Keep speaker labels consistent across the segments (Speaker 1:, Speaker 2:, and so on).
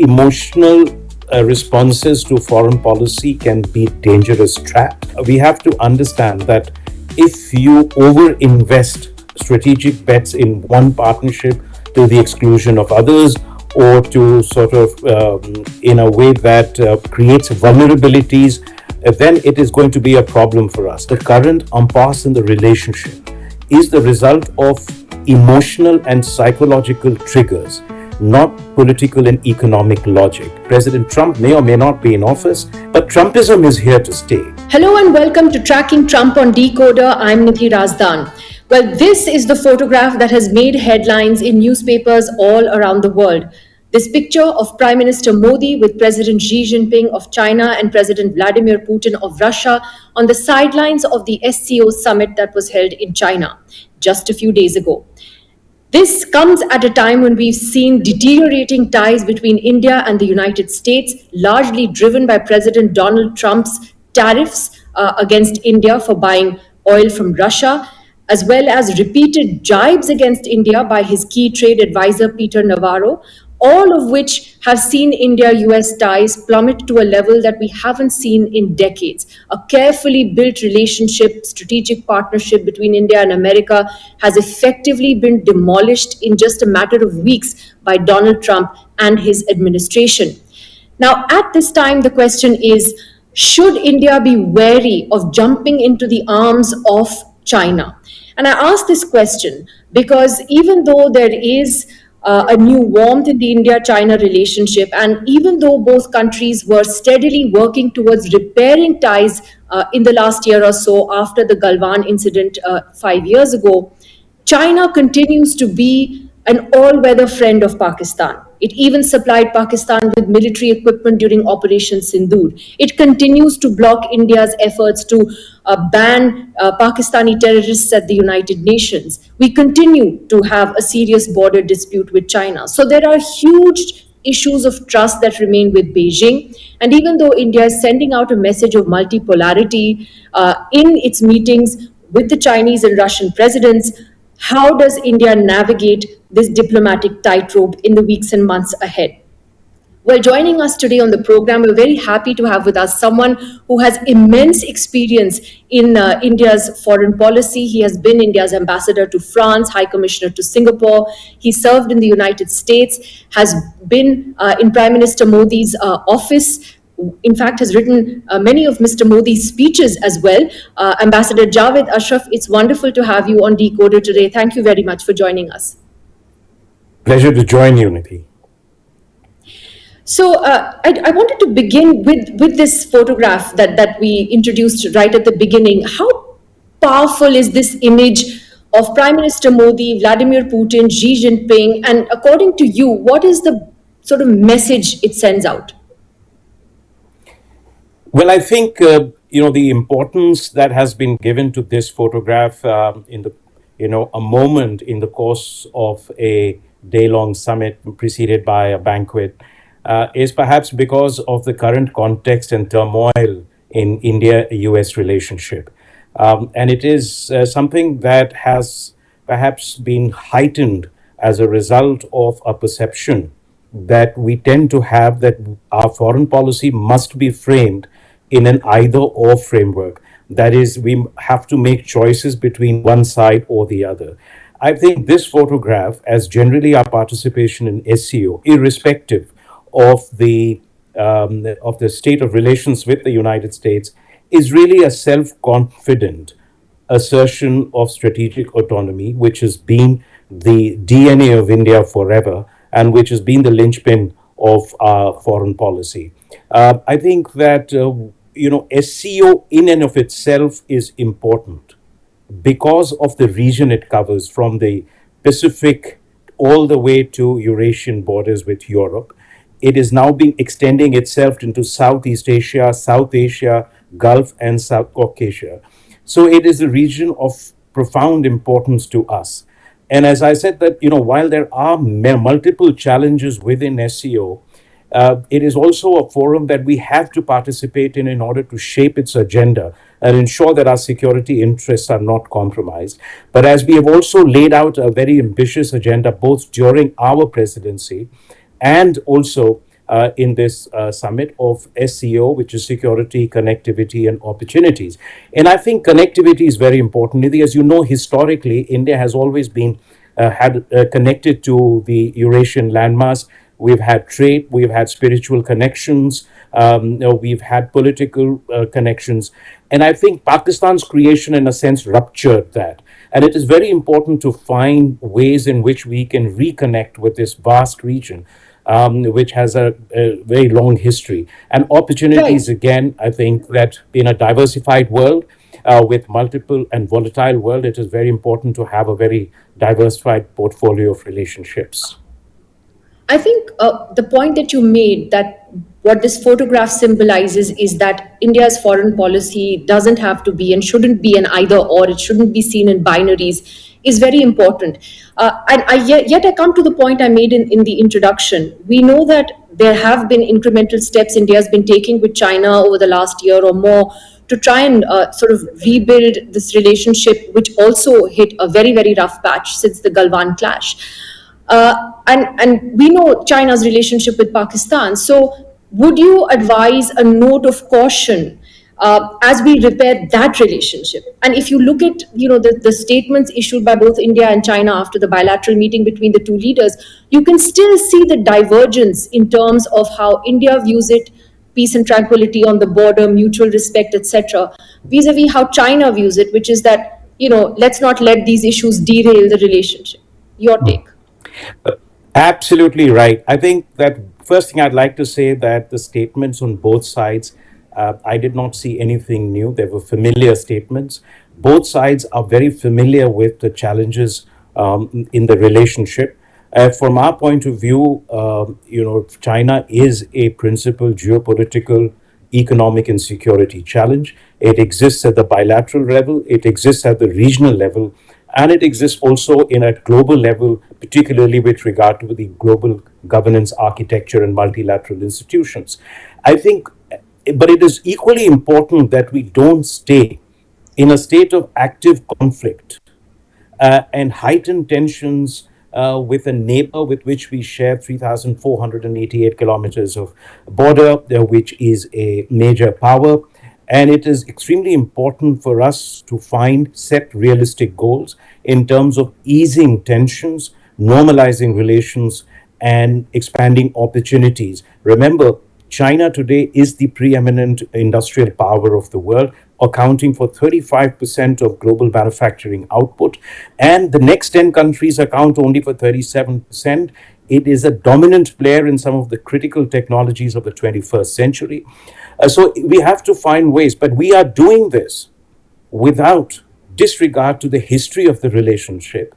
Speaker 1: emotional responses to foreign policy can be dangerous traps. We have to understand that if you overinvest strategic bets in one partnership to the exclusion of others, or to sort of in a way that creates vulnerabilities, then it is going to be a problem for us. The current impasse in the relationship is the result of emotional and psychological triggers, not political and economic logic. President Trump may or may not be in office, but Trumpism is here to stay.
Speaker 2: Hello and welcome to Tracking Trump on DeKoder. I'm Nidhi Razdan. Well, this is the photograph that has made headlines in newspapers all around the world. This picture of Prime Minister Modi with President Xi Jinping of China and President Vladimir Putin of Russia on the sidelines of the SCO Summit that was held in China just a few days ago. This comes at a time when we've seen deteriorating ties between India and the United States, largely driven by President Donald Trump's tariffs against India for buying oil from Russia, as well as repeated jibes against India by his key trade advisor, Peter Navarro, all of which have seen India-US ties plummet to a level that we haven't seen in decades. A carefully built relationship, strategic partnership between India and America has effectively been demolished in just a matter of weeks by Donald Trump and his administration. Now, at this time, the question is, should India be wary of jumping into the arms of China? And I ask this question because even though there is a new warmth in the India-China relationship, and even though both countries were steadily working towards repairing ties in the last year or so after the Galwan incident 5 years ago, China continues to be an all-weather friend of Pakistan. It even supplied Pakistan with military equipment during Operation Sindoor. It continues to block India's efforts to ban Pakistani terrorists at the United Nations. We continue to have a serious border dispute with China. So there are huge issues of trust that remain with Beijing. And even though India is sending out a message of multipolarity in its meetings with the Chinese and Russian presidents, how does India navigate this diplomatic tightrope in the weeks and months ahead? Well, joining us today on the program, we're very happy to have with us someone who has immense experience in India's foreign policy. He has been India's ambassador to France, High Commissioner to Singapore. He served in the United States, has been in Prime Minister Modi's office. In fact, has written many of Mr. Modi's speeches as well. Ambassador Javed Ashraf, it's wonderful to have you on DeKoder today. Thank you very much for joining us.
Speaker 1: Pleasure to join you, Nidhi.
Speaker 2: So I wanted to begin with this photograph that we introduced right at the beginning. How powerful is this image of Prime Minister Modi, Vladimir Putin, Xi Jinping? And according to you, what is the sort of message it sends out?
Speaker 1: Well, I think, the importance that has been given to this photograph in a moment in the course of a day-long summit preceded by a banquet is perhaps because of the current context and turmoil in India-US relationship. And it is something that has perhaps been heightened as a result of a perception that we tend to have that our foreign policy must be framed in an either-or framework. That is, we have to make choices between one side or the other. I think this photograph, as generally our participation in SCO, irrespective of the state of relations with the United States, is really a self-confident assertion of strategic autonomy, which has been the DNA of India forever and which has been the linchpin of our foreign policy. I think that SCO in and of itself is important because of the region it covers, from the Pacific all the way to Eurasian borders with Europe. It is now extending itself into Southeast Asia, South Asia, Gulf, and South Caucasia. So it is a region of profound importance to us. And as I said that, while there are multiple challenges within SCO, it is also a forum that we have to participate in order to shape its agenda and ensure that our security interests are not compromised. But as we have also laid out a very ambitious agenda, both during our presidency and also in this summit of SCO, which is security, connectivity, and opportunities. And I think connectivity is very important. Nidhi, as you know, historically, India has always been connected to the Eurasian landmass. We've had trade, we've had spiritual connections, we've had political connections. And I think Pakistan's creation, in a sense, ruptured that. And it is very important to find ways in which we can reconnect with this vast region, which has a very long history. And opportunities,
Speaker 2: Right.
Speaker 1: again, I think that in a diversified world, with multiple and volatile world, it is very important to have a very diversified portfolio of relationships.
Speaker 2: I think the point that you made, that what this photograph symbolizes is that India's foreign policy doesn't have to be and shouldn't be an either or, it shouldn't be seen in binaries, is very important. Yet I come to the point I made in the introduction. We know that there have been incremental steps India has been taking with China over the last year or more to try and sort of rebuild this relationship, which also hit a very, very rough patch since the Galwan clash. And we know China's relationship with Pakistan. So, would you advise a note of caution as we repair that relationship? And if you look at the statements issued by both India and China after the bilateral meeting between the two leaders, you can still see the divergence in terms of how India views it, peace and tranquility on the border, mutual respect, etc., vis-a-vis how China views it, which is that let's not let these issues derail the relationship. Your take.
Speaker 1: Absolutely right. I think that first thing I'd like to say that the statements on both sides, I did not see anything new. They were familiar statements. Both sides are very familiar with the challenges in the relationship. From our point of view, China is a principal geopolitical, economic, and security challenge. It exists at the bilateral level, it exists at the regional level, and it exists also in a global level, particularly with regard to the global governance architecture and multilateral institutions. I think, but it is equally important that we don't stay in a state of active conflict and heightened tensions with a neighbor with which we share 3,488 kilometers of border, which is a major power. And it is extremely important for us to set realistic goals in terms of easing tensions, normalizing relations, and expanding opportunities. Remember, China today is the preeminent industrial power of the world, accounting for 35% of global manufacturing output. And the next 10 countries account only for 37%. It is a dominant player in some of the critical technologies of the 21st century. So we have to find ways, but we are doing this without disregard to the history of the relationship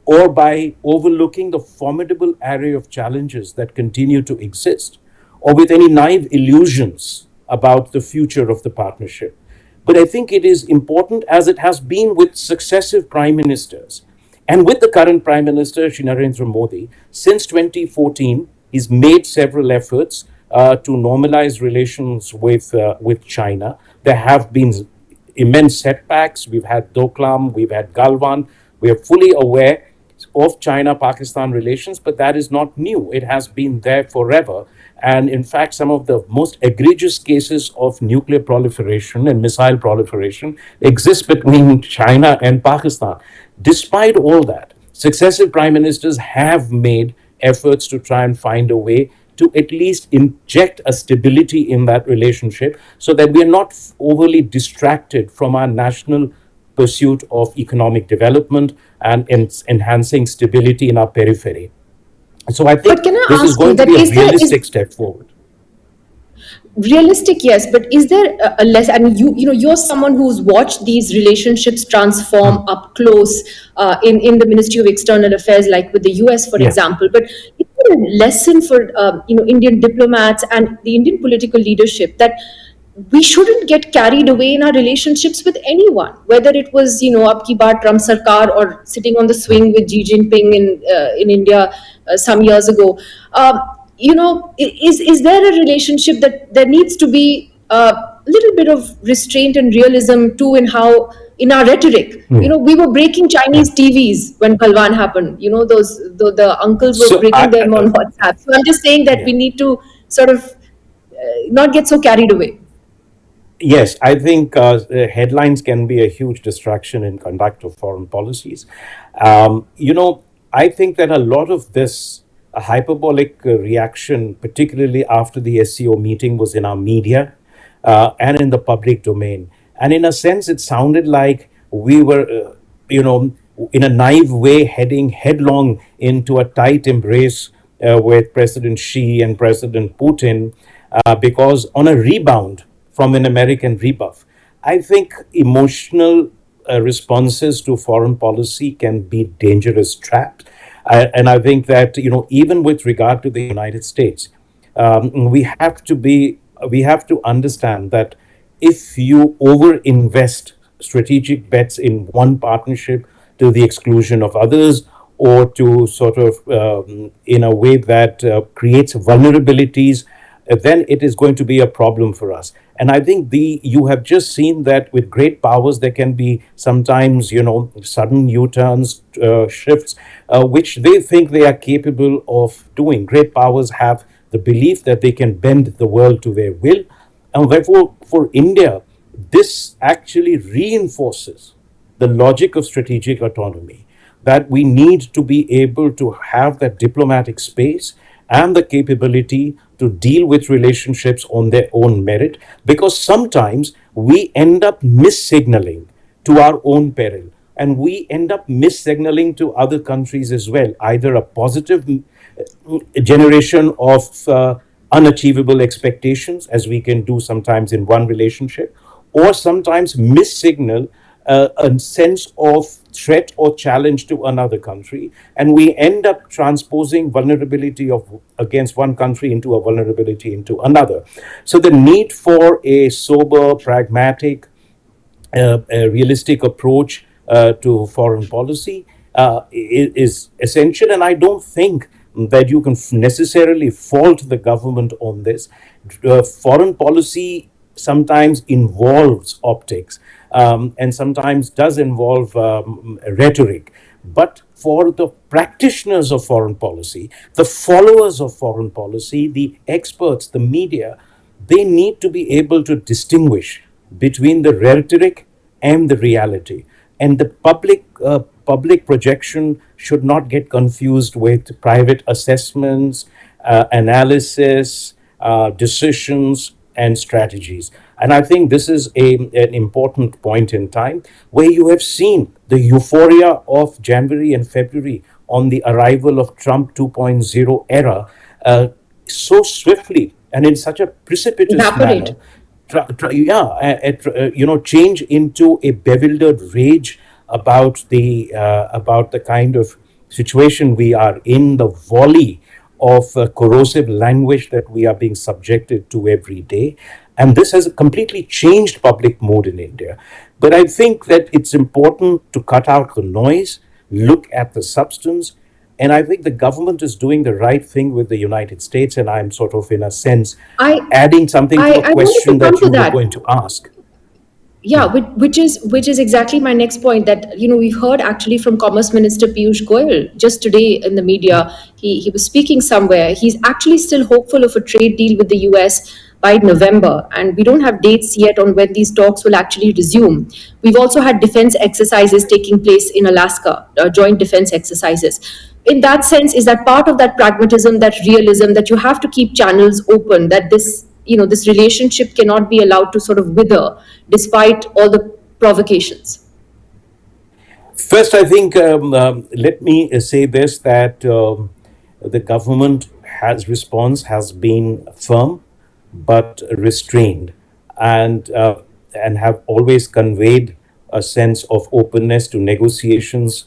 Speaker 1: or by overlooking the formidable array of challenges that continue to exist, or with any naive illusions about the future of the partnership. But I think it is important, as it has been with successive prime ministers, and with the current Prime Minister, Shri Narendra Modi, since 2014, he's made several efforts to normalize relations with China. There have been immense setbacks. We've had Doklam, we've had Galwan. We are fully aware of China-Pakistan relations, but that is not new. It has been there forever. And in fact, some of the most egregious cases of nuclear proliferation and missile proliferation exist between China and Pakistan. Despite all that, successive prime ministers have made efforts to try and find a way to at least inject a stability in that relationship so that we are not overly distracted from our national pursuit of economic development and enhancing stability in our periphery. So I think
Speaker 2: But can I
Speaker 1: this is
Speaker 2: ask you
Speaker 1: going to
Speaker 2: that
Speaker 1: be a
Speaker 2: is there is
Speaker 1: realistic step forward.
Speaker 2: realistic, yes, but is there a less? I mean, you're someone who's watched these relationships transform up close in the Ministry of External Affairs, like with the US, for
Speaker 1: Yes.
Speaker 2: example. But is there a lesson for Indian diplomats and the Indian political leadership that we shouldn't get carried away in our relationships with anyone, whether it was Ab Ki Baar Trump Sarkar or sitting on the swing with Xi Jinping in India some years ago. Is there a relationship that there needs to be a little bit of restraint and realism too in our rhetoric? We were breaking Chinese TVs when Galwan happened. Those the uncles were
Speaker 1: So
Speaker 2: breaking them on WhatsApp. So I'm just saying that we need to sort of not get so carried away.
Speaker 1: Yes, I think headlines can be a huge distraction in conduct of foreign policies. I think that a lot of this hyperbolic reaction, particularly after the SCO meeting, was in our media and in the public domain. And in a sense, it sounded like we were, in a naive way, heading headlong into a tight embrace with President Xi and President Putin because on a rebound from an American rebuff. I think emotional responses to foreign policy can be dangerous traps. And I think that, even with regard to the United States, we have to understand that if you overinvest strategic bets in one partnership to the exclusion of others, or to sort of in a way that creates vulnerabilities, then it is going to be a problem for us. And I think you have just seen that with great powers there can be sometimes sudden U-turns, shifts, which they think they are capable of doing. Great powers have the belief that they can bend the world to their will, and therefore for India this actually reinforces the logic of strategic autonomy, that we need to be able to have that diplomatic space and the capability to deal with relationships on their own merit, because sometimes we end up missignaling to our own peril, and we end up missignaling to other countries as well, either a positive generation of unachievable expectations, as we can do sometimes in one relationship, or sometimes missignal a sense of threat or challenge to another country, and we end up transposing vulnerability of against one country into a vulnerability into another. So the need for a sober, pragmatic, a realistic approach to foreign policy is essential, and I don't think that you can necessarily fault the government on this. Foreign policy sometimes involves optics, and sometimes does involve rhetoric. But for the practitioners of foreign policy, the followers of foreign policy, the experts, the media, they need to be able to distinguish between the rhetoric and the reality. And the public projection should not get confused with private assessments, analysis, decisions, and strategies. And I think this is an important point in time where you have seen the euphoria of January and February on the arrival of Trump 2.0 era so swiftly and in such a precipitous
Speaker 2: Evaporate.
Speaker 1: manner, change into a bewildered rage about the kind of situation we are in, the volley of corrosive language that we are being subjected to every day. And this has completely changed public mood in India. But I think that it's important to cut out the noise, look at the substance. And I think the government is doing the right thing with the United States. And I'm sort of, in a sense,
Speaker 2: I
Speaker 1: adding something to a
Speaker 2: I wanted to
Speaker 1: question
Speaker 2: come
Speaker 1: that
Speaker 2: to
Speaker 1: you were
Speaker 2: that.
Speaker 1: going to ask.
Speaker 2: Yeah, which is exactly my next point, that we've heard actually from Commerce Minister Piyush Goyal just today in the media. He was speaking somewhere. He's actually still hopeful of a trade deal with the US by November, and we don't have dates yet on when these talks will actually resume. We've also had defense exercises taking place in Alaska, joint defense exercises. In that sense, is that part of that pragmatism, that realism, that you have to keep channels open, that this relationship cannot be allowed to sort of wither despite all the provocations?
Speaker 1: First, I think let me say this, that the government has response has been firm but restrained, and have always conveyed a sense of openness to negotiations,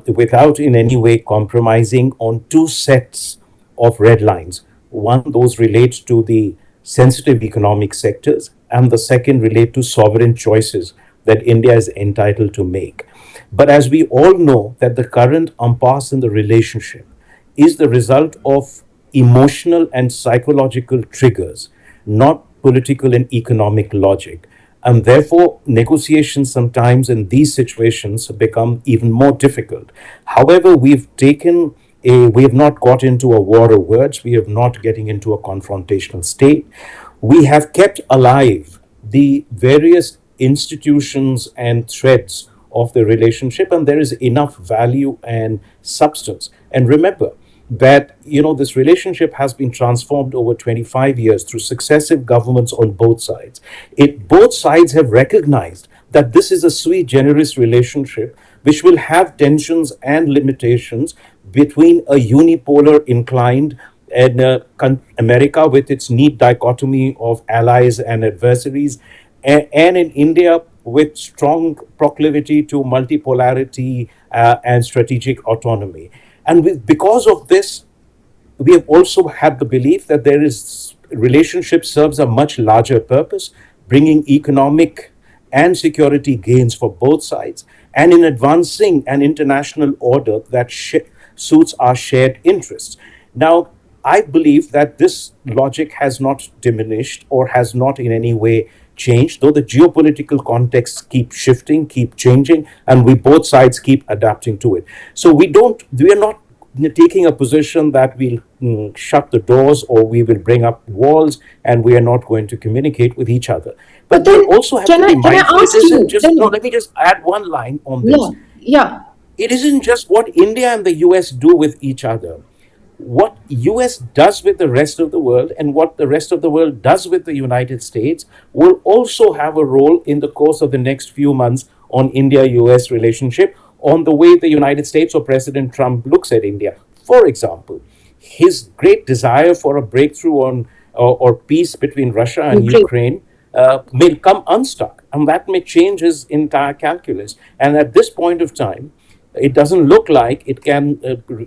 Speaker 1: without in any way compromising on two sets of red lines. One, those relate to the sensitive economic sectors, and the second relate to sovereign choices that India is entitled to make. But as we all know, that the current impasse in the relationship is the result of emotional and psychological triggers, not political and economic logic. And therefore, negotiations sometimes in these situations become even more difficult. However, we've taken we have not got into a war of words. We have not getting into a confrontational state. We have kept alive the various institutions and threads of the relationship, and there is enough value and substance. And remember that this relationship has been transformed over 25 years through successive governments on both sides. Both sides have recognized that this is a sui generis relationship which will have tensions and limitations between a unipolar inclined and America with its neat dichotomy of allies and adversaries, and in India with strong proclivity to multipolarity and strategic autonomy. And because of this, we have also had the belief that there is relationship serves a much larger purpose, bringing economic and security gains for both sides, and in advancing an international order that suits our shared interests. Now, I believe that this logic has not diminished or has not in any way changed, though the geopolitical contexts keep shifting, keep changing, and we both sides keep adapting to it. So we are not taking a position that we'll shut the doors or we will bring up walls and we are not going to communicate with each other. But
Speaker 2: then,
Speaker 1: we also have
Speaker 2: can
Speaker 1: to
Speaker 2: I
Speaker 1: be
Speaker 2: can I
Speaker 1: mindful. It
Speaker 2: ask
Speaker 1: isn't
Speaker 2: you?
Speaker 1: just,
Speaker 2: Then,
Speaker 1: no, let me just add one line on
Speaker 2: yeah,
Speaker 1: this.
Speaker 2: yeah.
Speaker 1: It isn't just what India and the US do with each other. What US does with the rest of the world and what the rest of the world does with the United States will also have a role in the course of the next few months on India-US relationship, on the way the United States or President Trump looks at India. For example, his great desire for a breakthrough on or peace between Russia and
Speaker 2: Ukraine.
Speaker 1: Ukraine may come unstuck, and that may change his entire calculus. And at this point of time, it doesn't look like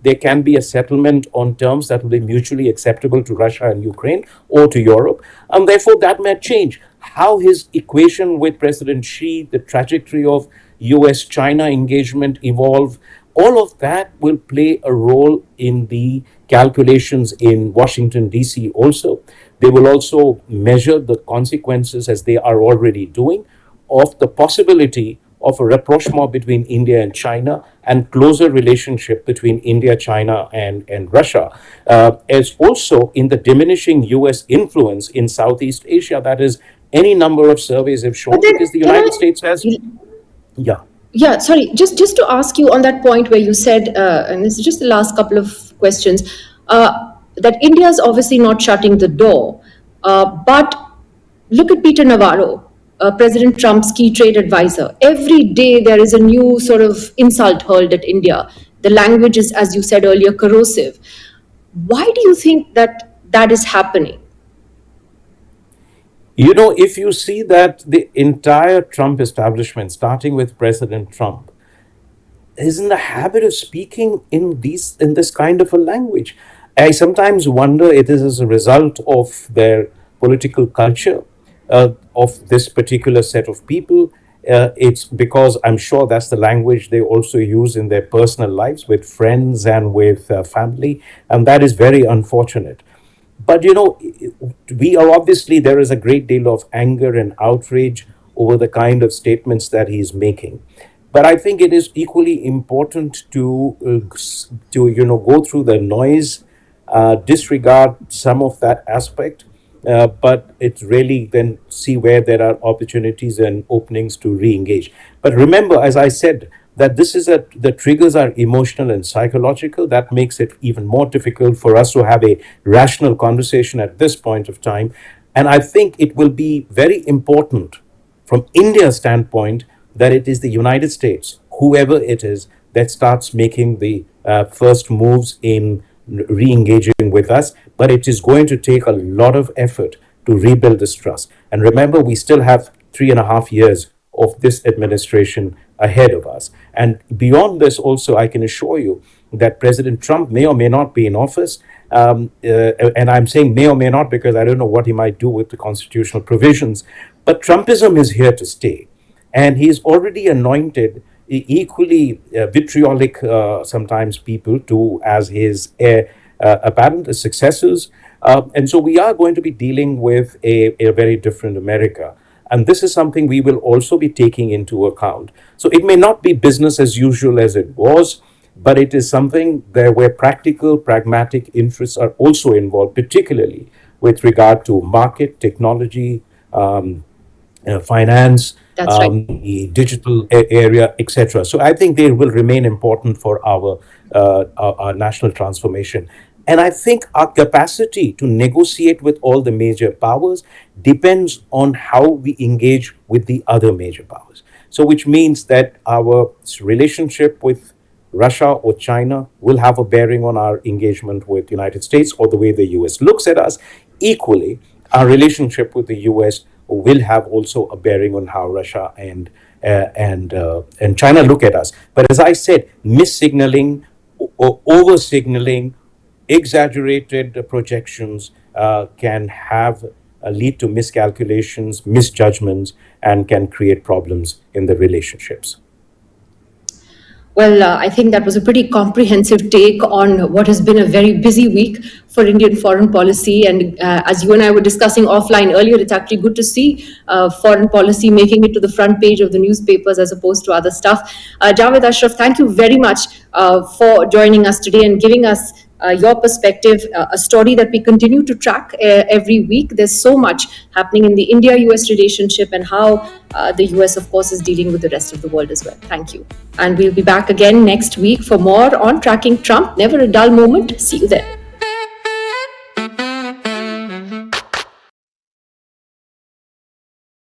Speaker 1: there can be a settlement on terms that will be mutually acceptable to Russia and Ukraine or to Europe, and therefore that may change how his equation with President Xi, the trajectory of US-China engagement evolve. All of that will play a role in the calculations in Washington, D.C. also. They will also measure the consequences, as they are already doing, of the possibility of a rapprochement between India and China and closer relationship between India, China, and Russia, as also in the diminishing US influence in Southeast Asia. That is, any number of surveys have
Speaker 2: But
Speaker 1: shown,
Speaker 2: then,
Speaker 1: because the
Speaker 2: can
Speaker 1: United States has, yeah.
Speaker 2: Yeah, sorry, just to ask you on that point where you said, and this is just the last couple of questions, that India is obviously not shutting the door, but look at Peter Navarro, President Trump's key trade advisor. Every day there is a new sort of insult hurled at India. The language is, as you said earlier, corrosive. Why do you think that that is happening?
Speaker 1: If you see that the entire Trump establishment, starting with President Trump, is in the habit of speaking in this kind of a language. I sometimes wonder it is as a result of their political culture, of this particular set of people. It's because I'm sure that's the language they also use in their personal lives with friends and with family, and that is very unfortunate. But we are obviously, there is a great deal of anger and outrage over the kind of statements that he's making. But I think it is equally important to go through the noise, disregard some of that aspect, but it's really then see where there are opportunities and openings to re-engage. But remember, as I said, that the triggers are emotional and psychological. That makes it even more difficult for us to have a rational conversation at this point of time. And I think it will be very important from India's standpoint that it is the United States, whoever it is, that starts making the first moves in re-engaging with us. But it is going to take a lot of effort to rebuild this trust. And remember, we still have 3.5 years of this administration ahead of us. And beyond this, also, I can assure you that President Trump may or may not be in office. And I'm saying may or may not because I don't know what he might do with the constitutional provisions. But Trumpism is here to stay. And he's already anointed equally vitriolic, sometimes people, to as his apparent successors. And so we are going to be dealing with a very different America. And this is something we will also be taking into account. So it may not be business as usual as it was, but it is something there where practical, pragmatic interests are also involved, particularly with regard to market, technology, finance,
Speaker 2: That's right.
Speaker 1: the digital area, etc. So I think they will remain important for our national transformation. And I think our capacity to negotiate with all the major powers depends on how we engage with the other major powers. So, which means that our relationship with Russia or China will have a bearing on our engagement with the United States or the way the US looks at us. Equally, our relationship with the US will have also a bearing on how Russia and China look at us. But as I said, mis-signaling or over-signaling, exaggerated projections can have lead to miscalculations, misjudgments, and can create problems in the relationships.
Speaker 2: Well, I think that was a pretty comprehensive take on what has been a very busy week for Indian foreign policy. And as you and I were discussing offline earlier, it's actually good to see foreign policy making it to the front page of the newspapers as opposed to other stuff. Javed Ashraf, thank you very much for joining us today and giving us your perspective, a story that we continue to track every week. There's so much happening in the India-US relationship and how the US, of course, is dealing with the rest of the world as well. Thank you. And we'll be back again next week for more on tracking Trump. Never a dull moment. See you then.